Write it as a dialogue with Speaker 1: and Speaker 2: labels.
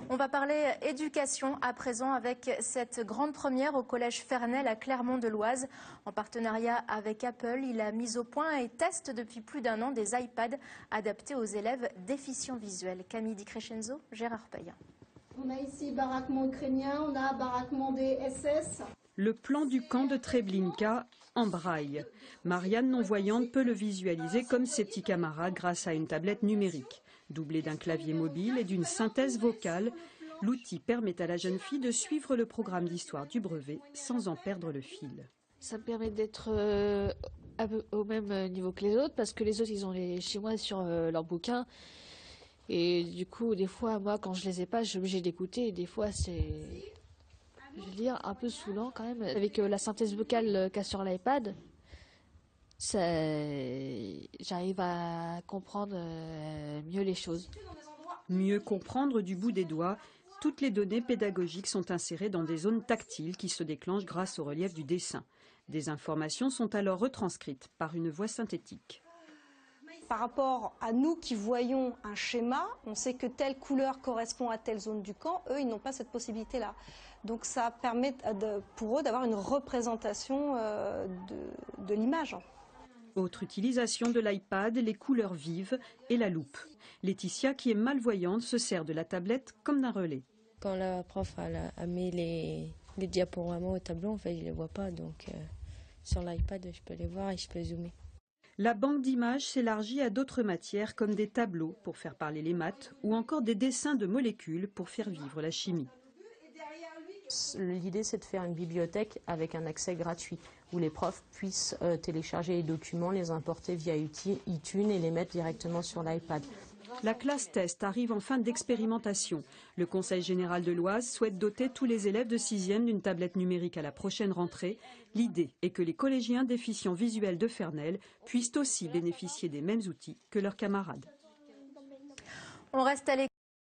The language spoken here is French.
Speaker 1: On va parler éducation à présent avec cette grande première au collège Fernel à Clermont-de-Loise. En partenariat avec Apple, il a mis au point et teste depuis plus d'un an des iPads adaptés aux élèves déficients visuels. Camille Di Crescenzo, Gérard Payen.
Speaker 2: On a ici baraquement ukrainien, on a baraquement des SS.
Speaker 3: Le plan du camp de Treblinka en braille. Marianne, non-voyante, peut le visualiser comme ses petits camarades grâce à une tablette numérique. Doublée d'un clavier mobile et d'une synthèse vocale, l'outil permet à la jeune fille de suivre le programme d'histoire du brevet sans en perdre le fil.
Speaker 4: Ça me permet d'être au même niveau que les autres, parce que les autres, ils ont les chinois sur leurs bouquins. Et du coup, des fois, moi, quand je les ai pas, je suis obligée d'écouter. Et des fois, c'est, je veux dire, un peu saoulant quand même. Avec la synthèse vocale qu'a sur l'iPad, j'arrive à comprendre mieux les choses.
Speaker 3: Mieux comprendre du bout des doigts, toutes les données pédagogiques sont insérées dans des zones tactiles qui se déclenchent grâce au relief du dessin. Des informations sont alors retranscrites par une voix synthétique.
Speaker 5: Par rapport à nous qui voyons un schéma, on sait que telle couleur correspond à telle zone du camp. Eux, ils n'ont pas cette possibilité-là. Donc ça permet pour eux d'avoir une représentation de l'image.
Speaker 3: Autre utilisation de l'iPad, les couleurs vives et la loupe. Laetitia, qui est malvoyante, se sert de la tablette comme d'un relais.
Speaker 6: Quand la prof a mis les diaporamas au tableau, en fait, je ne les vois pas. Donc sur l'iPad, je peux les voir et je peux zoomer.
Speaker 3: La banque d'images s'élargit à d'autres matières comme des tableaux pour faire parler les maths ou encore des dessins de molécules pour faire vivre la chimie.
Speaker 7: L'idée, c'est de faire une bibliothèque avec un accès gratuit où les profs puissent télécharger les documents, les importer via iTunes et les mettre directement sur l'iPad.
Speaker 3: La classe test arrive en fin d'expérimentation. Le Conseil général de l'Oise souhaite doter tous les élèves de 6e d'une tablette numérique à la prochaine rentrée. L'idée est que les collégiens déficients visuels de Fernel puissent aussi bénéficier des mêmes outils que leurs camarades.
Speaker 1: On reste à l'écoute.